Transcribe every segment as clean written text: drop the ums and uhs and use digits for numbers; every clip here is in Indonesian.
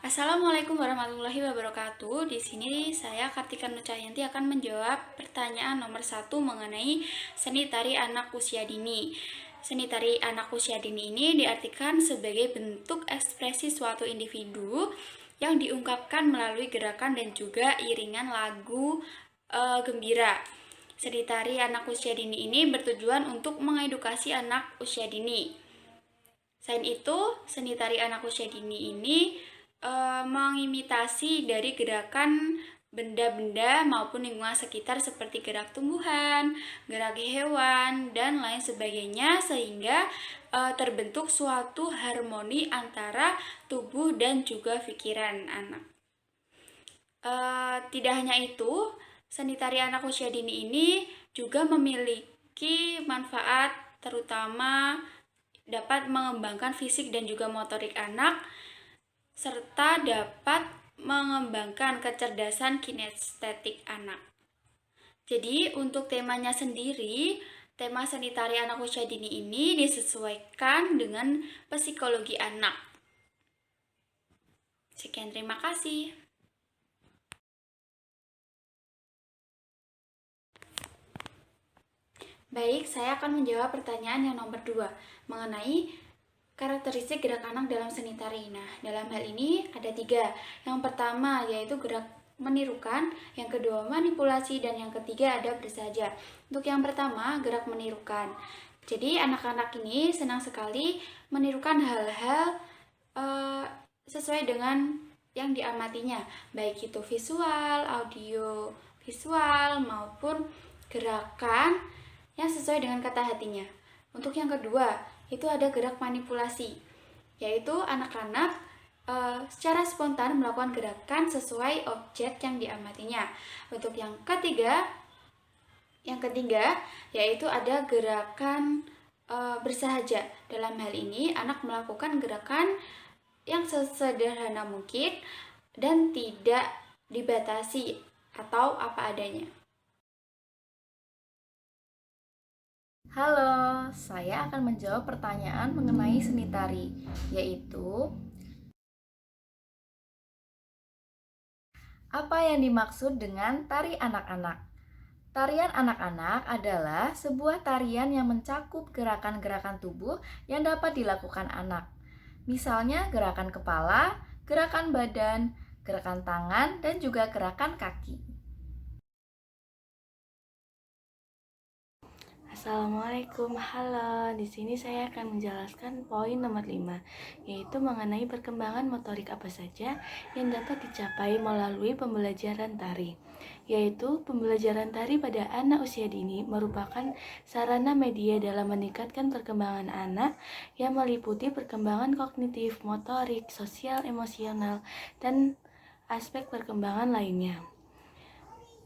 Assalamualaikum warahmatullahi wabarakatuh. Di sini saya Kartika Nucayanti akan menjawab pertanyaan nomor 1 mengenai seni tari anak usia dini. Seni tari anak usia dini ini diartikan sebagai bentuk ekspresi suatu individu yang diungkapkan melalui gerakan dan juga iringan lagu gembira. Seni tari anak usia dini ini bertujuan untuk mengedukasi anak usia dini. Selain itu, seni tari anak usia dini ini mengimitasi dari gerakan benda-benda maupun lingkungan sekitar seperti gerak tumbuhan, gerak hewan, dan lain sebagainya sehingga terbentuk suatu harmoni antara tubuh dan juga pikiran anak. Tidak hanya itu, seni tari anak usia dini ini juga memiliki manfaat terutama dapat mengembangkan fisik dan juga motorik anak serta dapat mengembangkan kecerdasan kinestetik anak. Jadi untuk temanya sendiri, tema seni tari anak usia dini ini disesuaikan dengan psikologi anak. Sekian, terima kasih. Baik, saya akan menjawab pertanyaan yang nomor 2 mengenai karakteristik gerak anak dalam seni tari. Nah, dalam hal ini ada 3. Yang pertama yaitu gerak menirukan, yang kedua manipulasi, dan yang ketiga ada bersaja. Untuk yang pertama, gerak menirukan. Jadi anak-anak ini senang sekali menirukan hal-hal sesuai dengan yang diamatinya, baik itu visual, audio, visual maupun gerakan yang sesuai dengan kata hatinya. Untuk yang kedua, itu ada gerak manipulasi, yaitu anak-anak secara spontan melakukan gerakan sesuai objek yang diamatinya. Untuk yang ketiga, yaitu ada gerakan bersahaja. Dalam hal ini, anak melakukan gerakan yang sesederhana mungkin dan tidak dibatasi atau apa adanya. Halo, saya akan menjawab pertanyaan mengenai seni tari, yaitu apa yang dimaksud dengan tari anak-anak? Tarian anak-anak adalah sebuah tarian yang mencakup gerakan-gerakan tubuh yang dapat dilakukan anak. Misalnya gerakan kepala, gerakan badan, gerakan tangan, dan juga gerakan kaki. Assalamualaikum, halo. Di sini saya akan menjelaskan poin nomor 5, yaitu mengenai perkembangan motorik apa saja yang dapat dicapai melalui pembelajaran tari. Yaitu pembelajaran tari pada anak usia dini merupakan sarana media dalam meningkatkan perkembangan anak yang meliputi perkembangan kognitif, motorik, sosial, emosional, dan aspek perkembangan lainnya.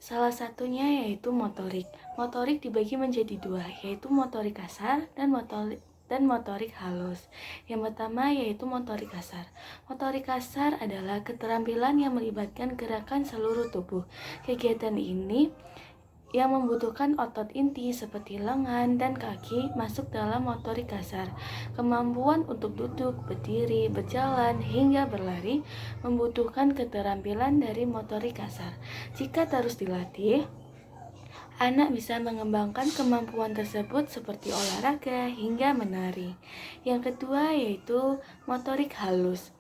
Salah satunya yaitu motorik. Motorik dibagi menjadi 2, yaitu motorik kasar dan motorik halus. Yang pertama yaitu motorik kasar. Motorik kasar adalah keterampilan yang melibatkan gerakan seluruh tubuh. Kegiatan ini yang membutuhkan otot inti seperti lengan dan kaki masuk dalam motorik kasar. Kemampuan untuk duduk, berdiri, berjalan, hingga berlari membutuhkan keterampilan dari motorik kasar. Jika terus dilatih, anak bisa mengembangkan kemampuan tersebut seperti olahraga hingga menari. Yang kedua yaitu motorik halus.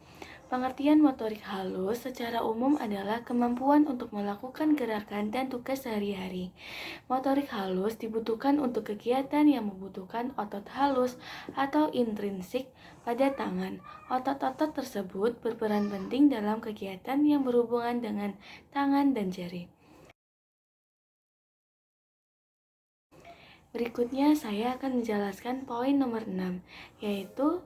Pengertian motorik halus secara umum adalah kemampuan untuk melakukan gerakan dan tugas sehari-hari. Motorik halus dibutuhkan untuk kegiatan yang membutuhkan otot halus atau intrinsik pada tangan. Otot-otot tersebut berperan penting dalam kegiatan yang berhubungan dengan tangan dan jari. Berikutnya saya akan menjelaskan poin nomor 6, yaitu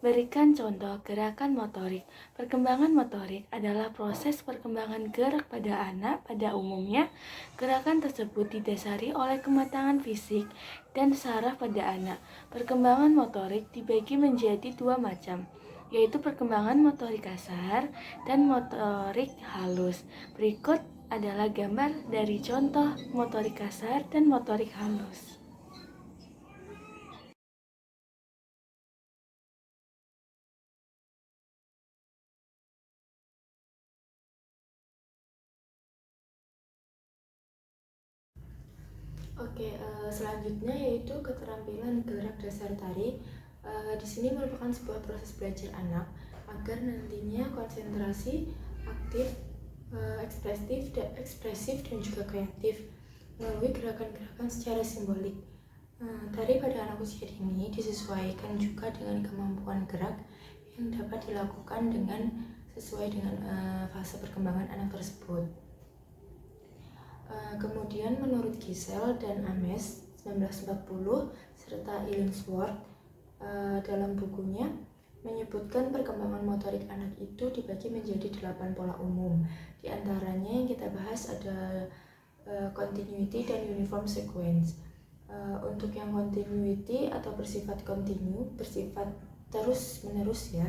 berikan contoh gerakan motorik. Perkembangan motorik adalah proses perkembangan gerak pada anak. Pada umumnya, gerakan tersebut didasari oleh kematangan fisik dan saraf pada anak. Perkembangan motorik dibagi menjadi 2 macam, yaitu perkembangan motorik kasar dan motorik halus. Berikut adalah gambar dari contoh motorik kasar dan motorik halus. Selanjutnya yaitu keterampilan gerak dasar tari. Di sini merupakan sebuah proses belajar anak agar nantinya konsentrasi, aktif, ekspresif dan juga kreatif melalui gerakan-gerakan secara simbolik. Tari pada anak usia dini disesuaikan juga dengan kemampuan gerak yang dapat dilakukan sesuai dengan fase perkembangan anak tersebut. Kemudian menurut Giselle dan Ames 1940 serta Illingsworth dalam bukunya menyebutkan perkembangan motorik anak itu dibagi menjadi 8 pola umum. Di antaranya yang kita bahas ada continuity dan uniform sequence. Untuk yang continuity atau bersifat kontinu, bersifat terus-menerus ya,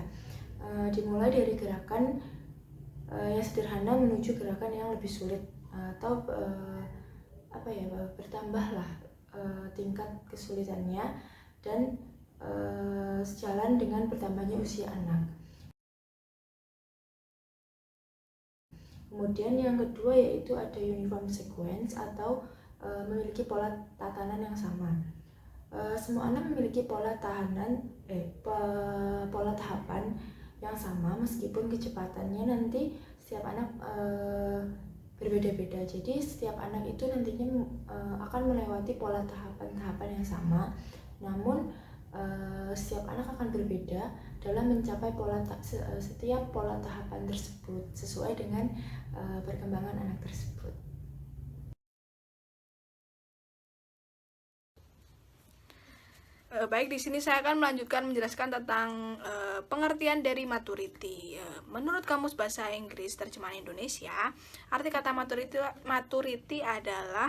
dimulai dari gerakan yang sederhana menuju gerakan yang lebih sulit atau bertambahlah tingkat kesulitannya dan sejalan dengan bertambahnya usia anak. Kemudian yang kedua yaitu ada uniform sequence atau memiliki pola tatanan yang sama. Semua anak memiliki pola tahapan yang sama meskipun kecepatannya nanti setiap anak berbeda-beda. Jadi setiap anak itu nantinya akan melewati pola tahapan-tahapan yang sama. Namun setiap anak akan berbeda dalam mencapai setiap pola tahapan tersebut sesuai dengan perkembangan anak tersebut. Baik, di sini saya akan melanjutkan menjelaskan tentang pengertian dari maturity. Menurut Kamus Bahasa Inggris Terjemahan Indonesia, arti kata maturity adalah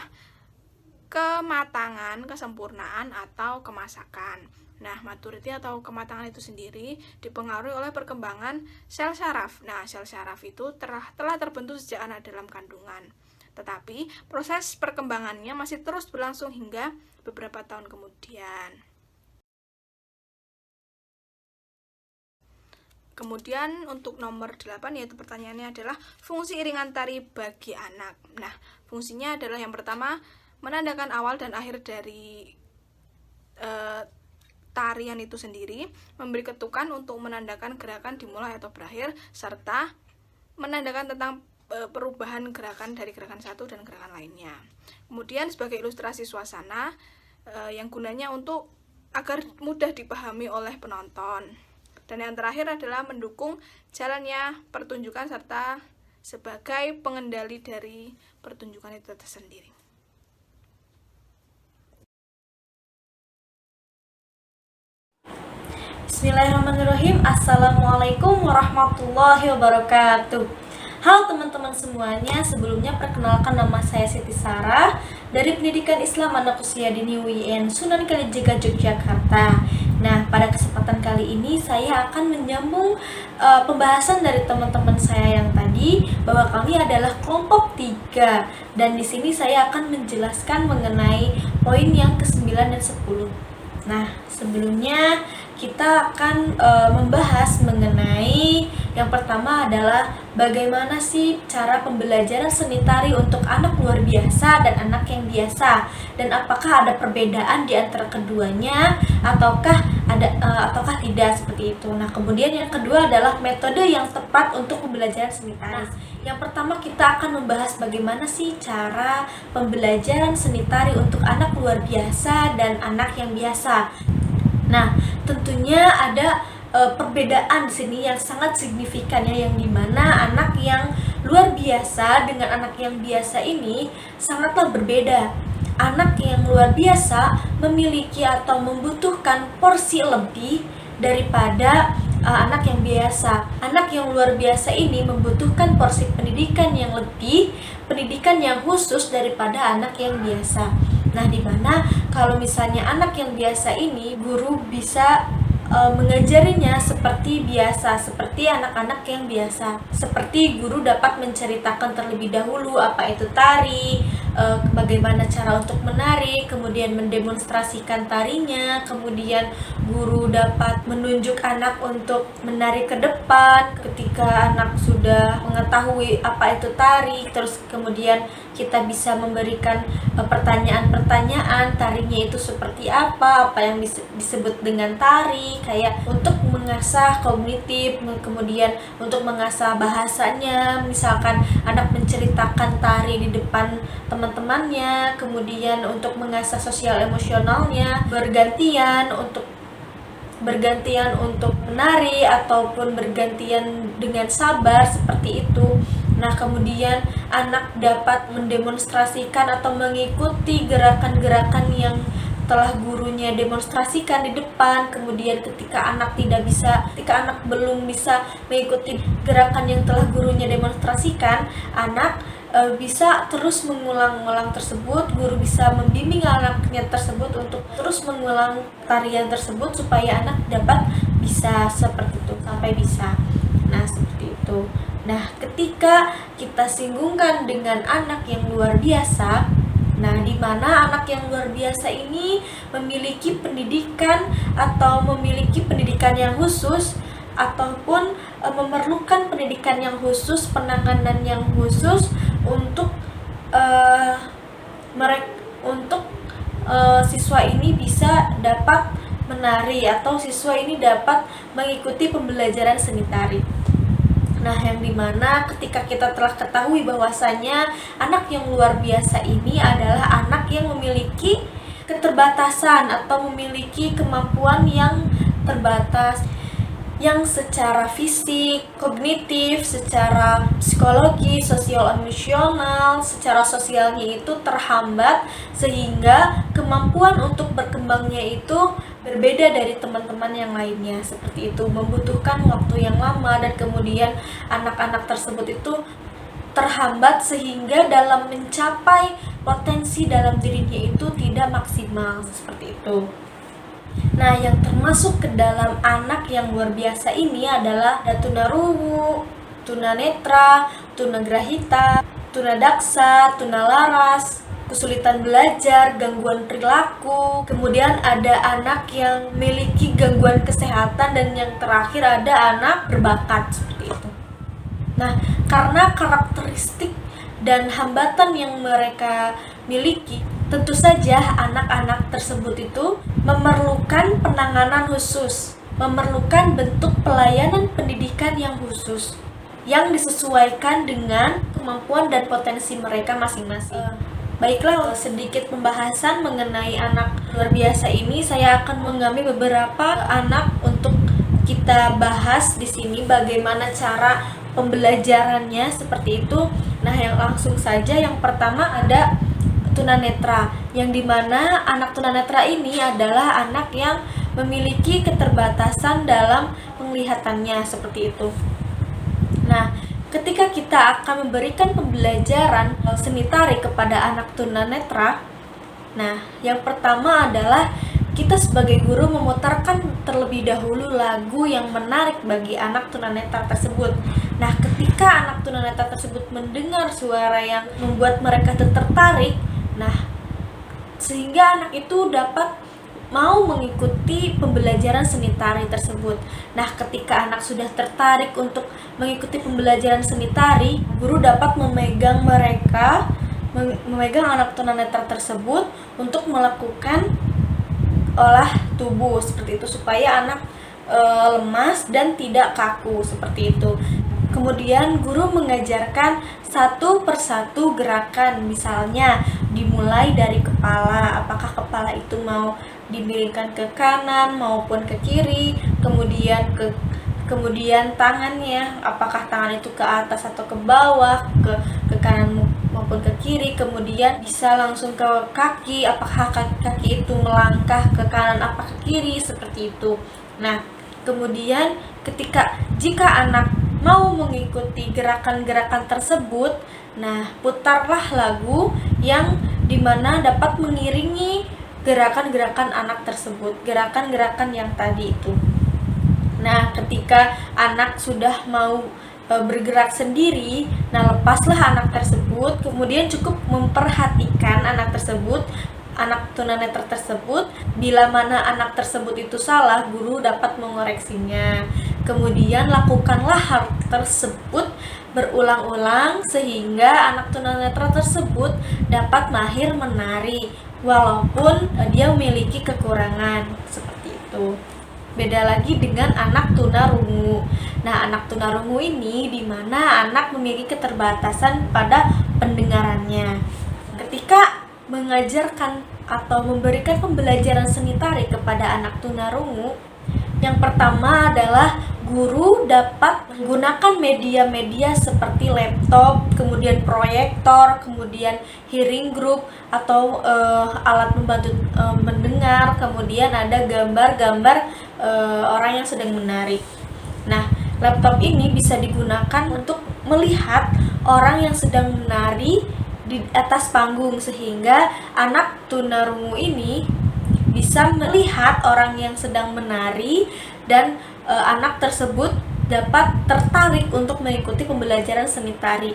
kematangan, kesempurnaan, atau kemasakan. Nah, maturity atau kematangan itu sendiri dipengaruhi oleh perkembangan sel saraf. Nah, sel saraf itu telah terbentuk sejak anak dalam kandungan. Tetapi, proses perkembangannya masih terus berlangsung hingga beberapa tahun kemudian. Kemudian untuk nomor 8 yaitu pertanyaannya adalah fungsi iringan tari bagi anak. Nah, fungsinya adalah yang pertama menandakan awal dan akhir dari tarian itu sendiri, memberi ketukan untuk menandakan gerakan dimulai atau berakhir, serta menandakan tentang perubahan gerakan dari gerakan satu dan gerakan lainnya. Kemudian sebagai ilustrasi suasana yang gunanya untuk agar mudah dipahami oleh penonton. Dan yang terakhir adalah mendukung jalannya pertunjukan serta sebagai pengendali dari pertunjukan itu tersendiri. Bismillahirrahmanirrahim. Assalamualaikum warahmatullahi wabarakatuh. Halo teman-teman semuanya, sebelumnya perkenalkan nama saya Siti Sarah dari Pendidikan Islam Anak Usia Dini UIN Sunan Kalijaga Yogyakarta. Nah, pada kesempatan kali ini saya akan menyambung pembahasan dari teman-teman saya yang tadi bahwa kami adalah kelompok 3 dan di sini saya akan menjelaskan mengenai poin yang ke-9 dan 10. Nah, sebelumnya kita akan membahas mengenai yang pertama adalah bagaimana sih cara pembelajaran seni tari untuk anak luar biasa dan anak yang biasa, dan apakah ada perbedaan di antara keduanya ataukah tidak seperti itu. Nah, kemudian yang kedua adalah metode yang tepat untuk pembelajaran seni tari. Yang pertama kita akan membahas bagaimana sih cara pembelajaran seni tari untuk anak luar biasa dan anak yang biasa. Nah, tentunya ada perbedaan di sini yang sangat signifikan ya, yang dimana anak yang luar biasa dengan anak yang biasa ini sangatlah berbeda. Anak yang luar biasa memiliki atau membutuhkan porsi lebih daripada anak yang biasa. Anak yang luar biasa ini membutuhkan porsi pendidikan yang lebih, pendidikan yang khusus daripada anak yang biasa. Nah, di mana kalau misalnya anak yang biasa ini guru bisa mengajarinya seperti biasa, seperti anak-anak yang biasa. Seperti guru dapat menceritakan terlebih dahulu apa itu tari, bagaimana cara untuk menari, kemudian mendemonstrasikan tarinya, kemudian guru dapat menunjuk anak untuk menari ke depan ketika anak sudah mengetahui apa itu tari, terus kemudian kita bisa memberikan pertanyaan-pertanyaan tarinya itu seperti apa yang disebut dengan tari, kayak untuk mengasah kognitif, kemudian untuk mengasah bahasanya, misalkan anak menceritakan tari di depan teman-temannya, kemudian untuk mengasah sosial emosionalnya, bergantian untuk menari ataupun bergantian dengan sabar seperti itu. Nah, kemudian anak dapat mendemonstrasikan atau mengikuti gerakan-gerakan yang telah gurunya demonstrasikan di depan. Kemudian ketika anak belum bisa mengikuti gerakan yang telah gurunya demonstrasikan, anak bisa terus mengulang-ulang tersebut. Guru bisa membimbing anaknya tersebut untuk terus mengulang tarian tersebut supaya anak dapat bisa seperti itu sampai bisa. Nah, seperti itu. Nah, ketika kita singgungkan dengan anak yang luar biasa, nah, di mana anak yang luar biasa ini memiliki pendidikan atau memiliki pendidikan yang khusus ataupun memerlukan pendidikan yang khusus, penanganan yang khusus untuk siswa ini bisa dapat menari atau siswa ini dapat mengikuti pembelajaran seni tari. Nah, yang dimana ketika kita telah ketahui bahwasanya anak yang luar biasa ini adalah anak yang memiliki keterbatasan atau memiliki kemampuan yang terbatas, yang secara fisik, kognitif, secara psikologi, sosial emosional, secara sosialnya itu terhambat, sehingga kemampuan untuk berkembangnya itu berbeda dari teman-teman yang lainnya. Seperti itu, membutuhkan waktu yang lama, dan kemudian anak-anak tersebut itu terhambat sehingga dalam mencapai potensi dalam dirinya itu tidak maksimal, seperti itu. Nah, yang termasuk ke dalam anak yang luar biasa ini adalah tunarungu, tunanetra, tunagrahita, tunadaksa, tunalaras, kesulitan belajar, gangguan perilaku, kemudian ada anak yang memiliki gangguan kesehatan, dan yang terakhir ada anak berbakat, seperti itu. Nah, karena karakteristik dan hambatan yang mereka miliki, tentu saja anak-anak tersebut itu memerlukan penanganan khusus, memerlukan bentuk pelayanan pendidikan yang khusus, yang disesuaikan dengan kemampuan dan potensi mereka masing-masing. Baiklah, sedikit pembahasan mengenai anak luar biasa ini. Saya akan mengambil beberapa anak untuk kita bahas di sini, bagaimana cara pembelajarannya seperti itu. Nah, yang langsung saja, yang pertama ada tunanetra, yang dimana anak tunanetra ini adalah anak yang memiliki keterbatasan dalam penglihatannya, seperti itu. Nah, ketika kita akan memberikan pembelajaran seni tari kepada anak tunanetra, nah, yang pertama adalah kita sebagai guru memutarkan terlebih dahulu lagu yang menarik bagi anak tunanetra tersebut. Nah, ketika anak tunanetra tersebut mendengar suara yang membuat mereka tertarik, nah, sehingga anak itu dapat mau mengikuti pembelajaran seni tari tersebut. Nah, ketika anak sudah tertarik untuk mengikuti pembelajaran seni tari, guru dapat memegang anak tunanetra tersebut untuk melakukan olah tubuh seperti itu, supaya anak lemas dan tidak kaku, seperti itu. Kemudian guru mengajarkan satu persatu gerakan, misalnya dimulai dari kepala, apakah kepala itu mau dimiringkan ke kanan maupun ke kiri, kemudian tangannya, apakah tangan itu ke atas atau ke bawah, ke kanan maupun ke kiri, kemudian bisa langsung ke kaki, apakah kaki itu melangkah ke kanan apa ke kiri, seperti itu. Nah, kemudian jika anak mau mengikuti gerakan-gerakan tersebut, nah, putarlah lagu yang dimana dapat mengiringi gerakan-gerakan anak tersebut, gerakan-gerakan yang tadi itu. Nah, ketika anak sudah mau bergerak sendiri, nah, lepaslah anak tersebut, kemudian cukup memperhatikan anak tersebut, anak tunanetra tersebut. Bila mana anak tersebut itu salah, guru dapat mengoreksinya. Kemudian lakukanlah hal tersebut berulang-ulang sehingga anak tunanetra tersebut dapat mahir menari walaupun dia memiliki kekurangan seperti itu. Beda lagi dengan anak tunarungu. Nah, anak tunarungu ini di mana anak memiliki keterbatasan pada pendengarannya. Ketika mengajarkan atau memberikan pembelajaran seni tari kepada anak tunarungu, yang pertama adalah guru dapat menggunakan media-media seperti laptop, kemudian proyektor, kemudian hearing group atau alat membantu mendengar, kemudian ada gambar-gambar orang yang sedang menari. Nah, laptop ini bisa digunakan untuk melihat orang yang sedang menari di atas panggung sehingga anak tunarungu ini bisa melihat orang yang sedang menari dan anak tersebut dapat tertarik untuk mengikuti pembelajaran seni tari.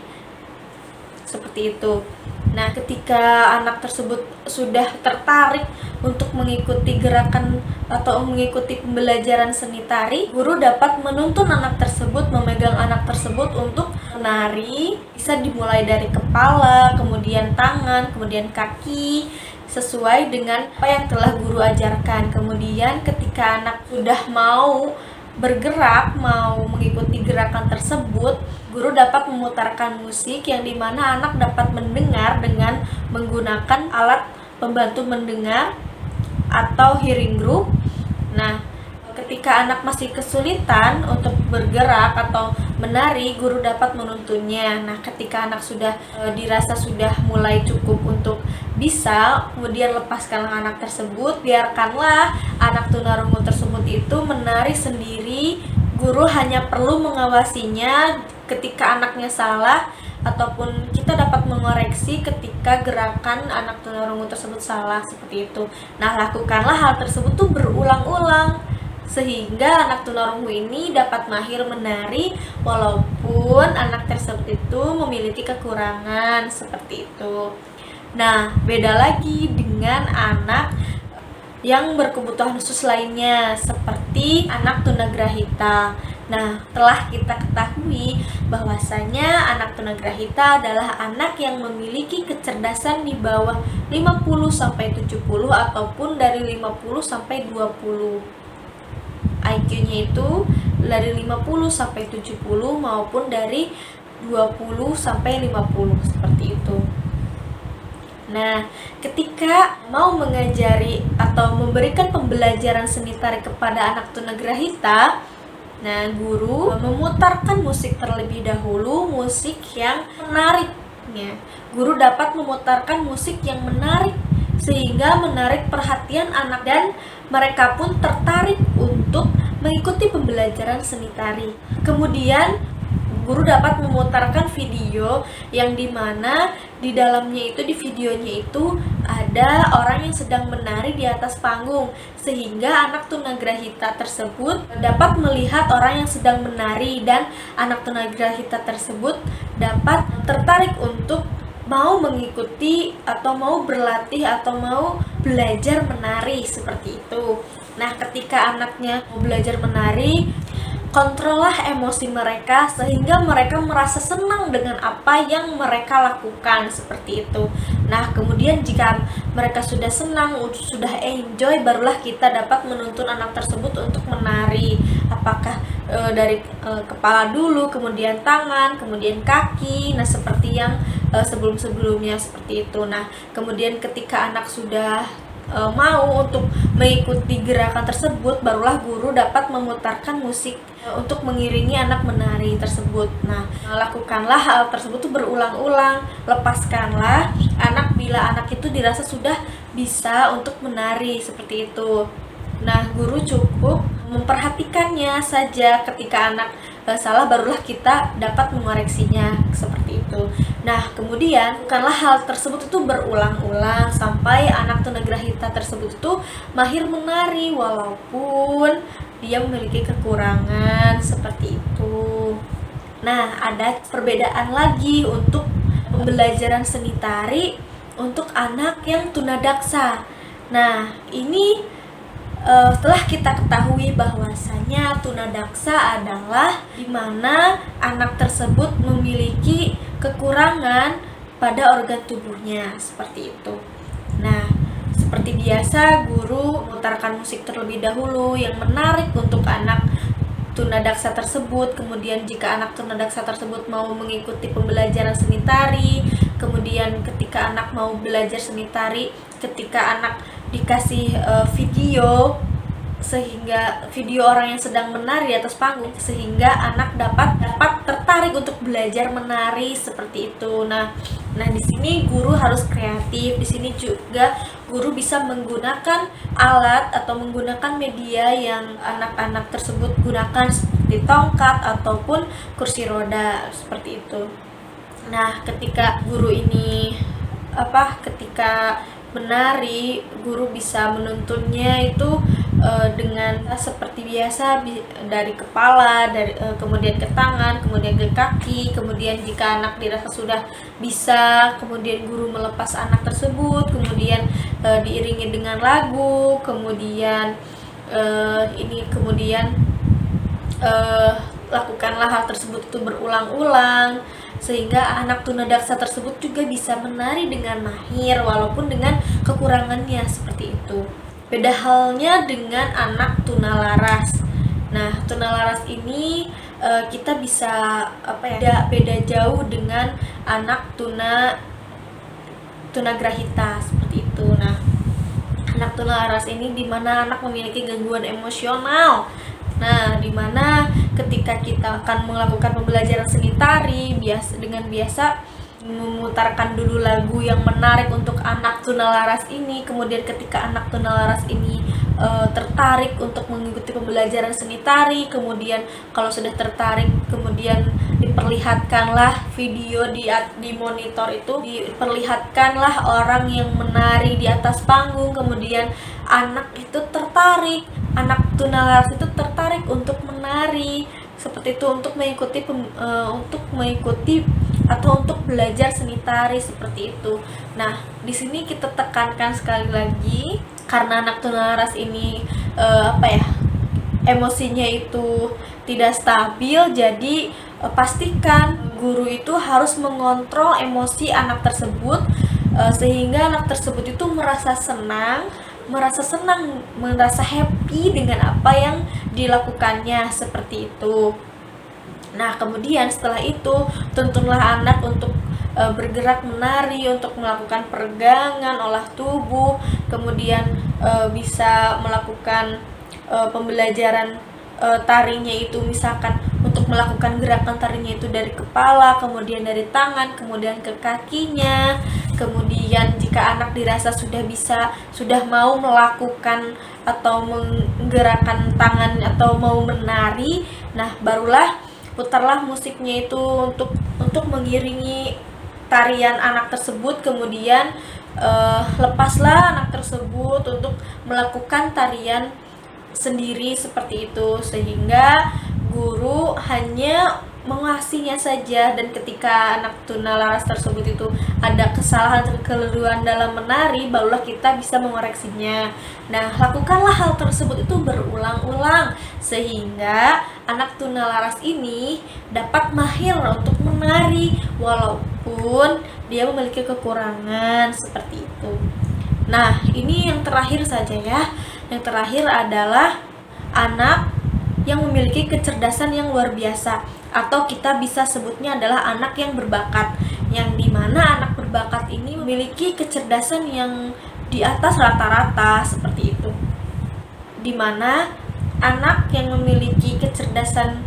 Seperti itu. Nah, ketika anak tersebut sudah tertarik untuk mengikuti gerakan atau mengikuti pembelajaran seni tari, guru dapat menuntun anak tersebut, memegang anak tersebut untuk menari. Bisa dimulai dari kepala, kemudian tangan, kemudian kaki, sesuai dengan apa yang telah guru ajarkan. Kemudian ketika anak sudah mau bergerak, mau mengikuti gerakan tersebut, guru dapat memutarkan musik yang dimana anak dapat mendengar dengan menggunakan alat pembantu mendengar atau hearing group. Nah, ketika anak masih kesulitan untuk bergerak atau menari, guru dapat menuntunnya. Nah, ketika anak sudah dirasa sudah mulai cukup untuk bisa, kemudian lepaskanlah anak tersebut, biarkanlah anak tunarungu tersebut itu menari sendiri. Guru hanya perlu mengawasinya ketika anaknya salah, ataupun kita dapat mengoreksi ketika gerakan anak tunarungu tersebut salah, seperti itu. Nah, lakukanlah hal tersebut tuh berulang-ulang sehingga anak tunarungu ini dapat mahir menari walaupun anak tersebut itu memiliki kekurangan, seperti itu. Nah, beda lagi dengan anak yang berkebutuhan khusus lainnya seperti anak tunagrahita. Nah, telah kita ketahui bahwasanya anak tunagrahita adalah anak yang memiliki kecerdasan di bawah 50-70 ataupun dari 50-20. IQ-nya itu dari 50-70 maupun dari 20-50, seperti itu. Nah, ketika mau mengajari atau memberikan pembelajaran seni tari kepada anak tunagrahita, nah, guru memutarkan musik terlebih dahulu, musik yang menariknya. Guru dapat memutarkan musik yang menarik sehingga menarik perhatian anak dan mereka pun tertarik untuk mengikuti pembelajaran seni tari. Kemudian guru dapat memutarkan video yang dimana di dalamnya itu, di videonya itu ada orang yang sedang menari di atas panggung sehingga anak tunagrahita tersebut dapat melihat orang yang sedang menari dan anak tunagrahita tersebut dapat tertarik untuk mau mengikuti atau mau berlatih atau mau belajar menari, seperti itu. Nah, ketika anaknya mau belajar menari, kontrollah emosi mereka sehingga mereka merasa senang dengan apa yang mereka lakukan, seperti itu. Nah, kemudian jika mereka sudah senang, sudah enjoy, barulah kita dapat menuntun anak tersebut untuk menari. Apakah dari kepala dulu, kemudian tangan, kemudian kaki. Nah, seperti yang sebelum-sebelumnya, seperti itu. Nah, kemudian ketika anak sudah mau untuk mengikuti gerakan tersebut, barulah guru dapat memutarkan musik untuk mengiringi anak menari tersebut. Nah, lakukanlah hal tersebut tuh berulang-ulang. Lepaskanlah anak bila anak itu dirasa sudah bisa untuk menari, seperti itu. Nah, guru cukup memperhatikannya saja. Ketika anak salah, barulah kita dapat mengoreksinya, seperti itu. Nah, kemudian bukanlah hal tersebut itu berulang-ulang sampai anak tunagrahita tersebut itu mahir menari walaupun dia memiliki kekurangan, seperti itu. Nah, ada perbedaan lagi untuk pembelajaran seni tari untuk anak yang tunadaksa. Nah, ini Setelah kita ketahui bahwasanya tunadaksa adalah di mana anak tersebut memiliki kekurangan pada organ tubuhnya, seperti itu. Nah, seperti biasa, guru memutarkan musik terlebih dahulu yang menarik untuk anak tunadaksa tersebut. Kemudian jika anak tunadaksa tersebut mau mengikuti pembelajaran seni tari, kemudian ketika anak mau belajar seni tari, ketika anak dikasih video, sehingga video orang yang sedang menari di atas panggung, sehingga anak dapat tertarik untuk belajar menari seperti itu. Nah di sini guru harus kreatif. Di sini juga guru bisa menggunakan alat atau menggunakan media yang anak-anak tersebut gunakan, seperti tongkat ataupun kursi roda, seperti itu. Nah, ketika guru ini ketika menari, guru bisa menuntunnya itu dengan seperti biasa, dari kepala, kemudian ke tangan, kemudian ke kaki. Kemudian jika anak dirasa sudah bisa, kemudian guru melepas anak tersebut, kemudian diiringi dengan lagu, kemudian lakukanlah hal tersebut itu berulang-ulang, sehingga anak tunadaksa tersebut juga bisa menari dengan mahir walaupun dengan kekurangannya, seperti itu. Beda halnya dengan anak tunalaras. Nah, tunalaras ini kita bisa beda jauh dengan anak tunagrahita, seperti itu. Nah, anak tunalaras ini dimana anak memiliki gangguan emosional. Nah, dimana ketika kita akan melakukan pembelajaran seni tari, biasa memutarkan dulu lagu yang menarik untuk anak tunalaras ini. Kemudian ketika anak tunalaras ini tertarik untuk mengikuti pembelajaran seni tari, kemudian kalau sudah tertarik, kemudian diperlihatkanlah video di monitor itu, diperlihatkanlah orang yang menari di atas panggung. Kemudian anak itu tertarik, anak tunalaras itu tertarik untuk menari seperti itu, untuk mengikuti atau untuk belajar seni tari, seperti itu. Nah, di sini kita tekankan sekali lagi, karena anak tunalaras ini emosinya itu tidak stabil, jadi pastikan guru itu harus mengontrol emosi anak tersebut, sehingga anak tersebut itu merasa senang, merasa happy dengan apa yang dilakukannya, seperti itu. Nah, kemudian setelah itu tuntunlah anak untuk bergerak menari, untuk melakukan peregangan, olah tubuh, kemudian bisa melakukan pembelajaran tarinya itu, misalkan untuk melakukan gerakan tarinya itu dari kepala, kemudian dari tangan, kemudian ke kakinya. Kemudian jika anak dirasa sudah mau melakukan atau menggerakkan tangan atau mau menari, nah barulah putarlah musiknya itu untuk mengiringi tarian anak tersebut. Kemudian lepaslah anak tersebut untuk melakukan tarian sendiri, seperti itu, sehingga guru hanya mengasihinya saja. Dan ketika anak tunalaras tersebut itu ada kesalahan dan keliruan dalam menari, barulah kita bisa mengoreksinya. Nah, lakukanlah hal tersebut itu berulang-ulang, sehingga anak tunalaras ini dapat mahir untuk menari walaupun dia memiliki kekurangan, seperti itu. Nah, ini yang terakhir saja ya. Yang terakhir adalah anak yang memiliki kecerdasan yang luar biasa, atau kita bisa sebutnya adalah anak yang berbakat, yang dimana anak berbakat ini memiliki kecerdasan yang di atas rata-rata, seperti itu. Dimana anak yang memiliki kecerdasan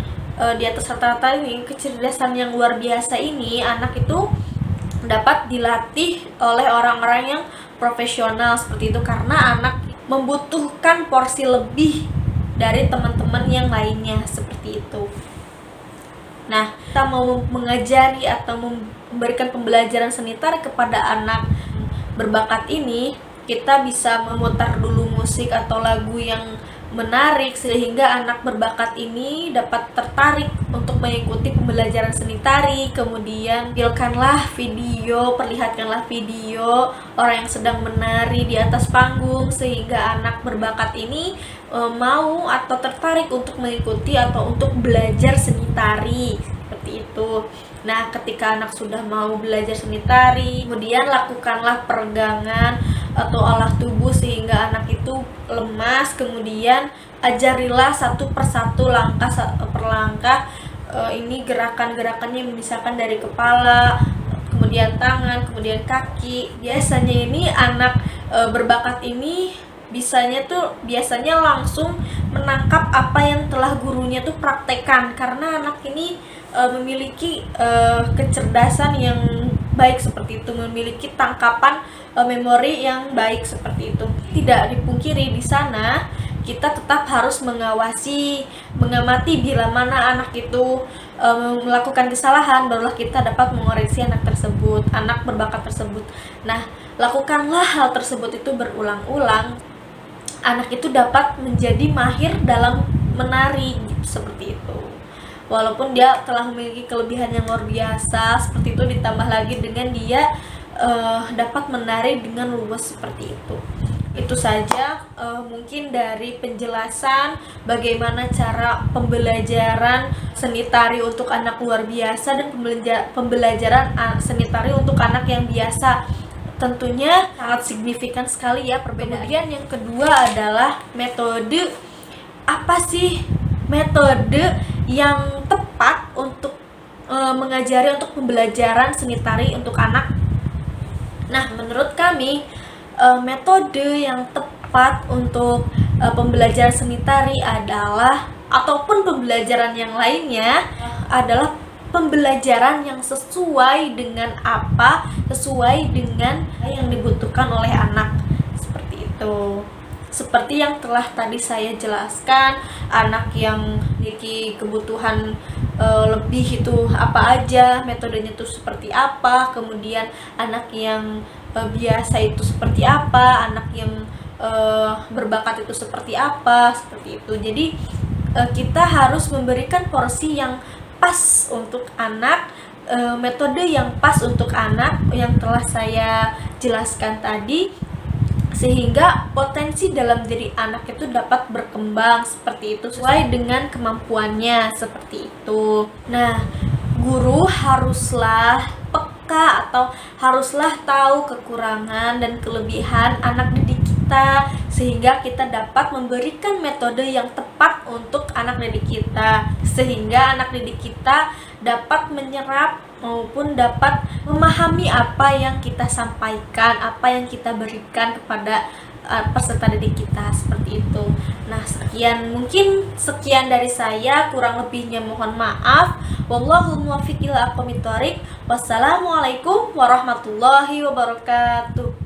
di atas rata-rata ini, kecerdasan yang luar biasa ini, anak itu dapat dilatih oleh orang-orang yang profesional, seperti itu, karena anak membutuhkan porsi lebih dari teman-teman yang lainnya, seperti itu. Nah, kita mau mengajari atau memberikan pembelajaran seni tari kepada anak berbakat ini, kita bisa memutar dulu musik atau lagu yang menarik, sehingga anak berbakat ini dapat tertarik untuk mengikuti pembelajaran seni tari, kemudian perlihatkanlah video orang yang sedang menari di atas panggung sehingga anak berbakat ini mau atau tertarik untuk mengikuti atau untuk belajar seni tari, seperti itu. Nah, ketika anak sudah mau belajar seni tari, kemudian lakukanlah peregangan atau olah tubuh sehingga anak itu lemas, kemudian ajarilah satu persatu, langkah per langkah, ini gerakan-gerakannya misalkan dari kepala, kemudian tangan, kemudian kaki. Biasanya ini anak berbakat ini biasanya langsung menangkap apa yang telah gurunya tuh praktekkan, karena anak ini memiliki kecerdasan yang baik seperti itu, memiliki tangkapan memori yang baik seperti itu. Tidak dipungkiri di sana kita tetap harus mengamati bila mana anak itu melakukan kesalahan, barulah kita dapat mengoreksi anak berbakat tersebut. Nah, lakukanlah hal tersebut itu berulang-ulang. Anak itu dapat menjadi mahir dalam menari seperti itu. Walaupun dia telah memiliki kelebihan yang luar biasa seperti itu, ditambah lagi dengan dia dapat menari dengan luas seperti itu. Itu saja mungkin dari penjelasan bagaimana cara pembelajaran seni tari untuk anak luar biasa dan pembelajaran seni tari untuk anak yang biasa. Tentunya sangat signifikan sekali ya perbedaan. Kemudian yang kedua adalah metode. Apa sih metode yang tepat untuk mengajari untuk pembelajaran seni tari untuk anak? Nah, menurut kami metode yang tepat untuk pembelajaran seni tari adalah, ataupun pembelajaran yang lainnya, adalah pembelajaran yang sesuai dengan yang dibutuhkan oleh anak, seperti itu. Seperti yang telah tadi saya jelaskan, anak yang memiliki kebutuhan lebih itu apa aja, metodenya itu seperti apa, kemudian anak yang biasa itu seperti apa, anak yang berbakat itu seperti apa, seperti itu. Jadi kita harus memberikan porsi yang pas untuk anak, metode yang pas untuk anak yang telah saya jelaskan tadi, sehingga potensi dalam diri anak itu dapat berkembang seperti itu sesuai dengan kemampuannya, seperti itu. Nah, guru haruslah peka atau haruslah tahu kekurangan dan kelebihan anak didik kita, sehingga kita dapat memberikan metode yang tepat untuk anak didik kita, sehingga anak didik kita dapat menyerap maupun dapat memahami apa yang kita sampaikan, apa yang kita berikan kepada peserta didik kita, seperti itu. Nah, sekian dari saya, kurang lebihnya mohon maaf. Wallahul muwaffiq ila aqwamit thoriq. Wassalamualaikum warahmatullahi wabarakatuh.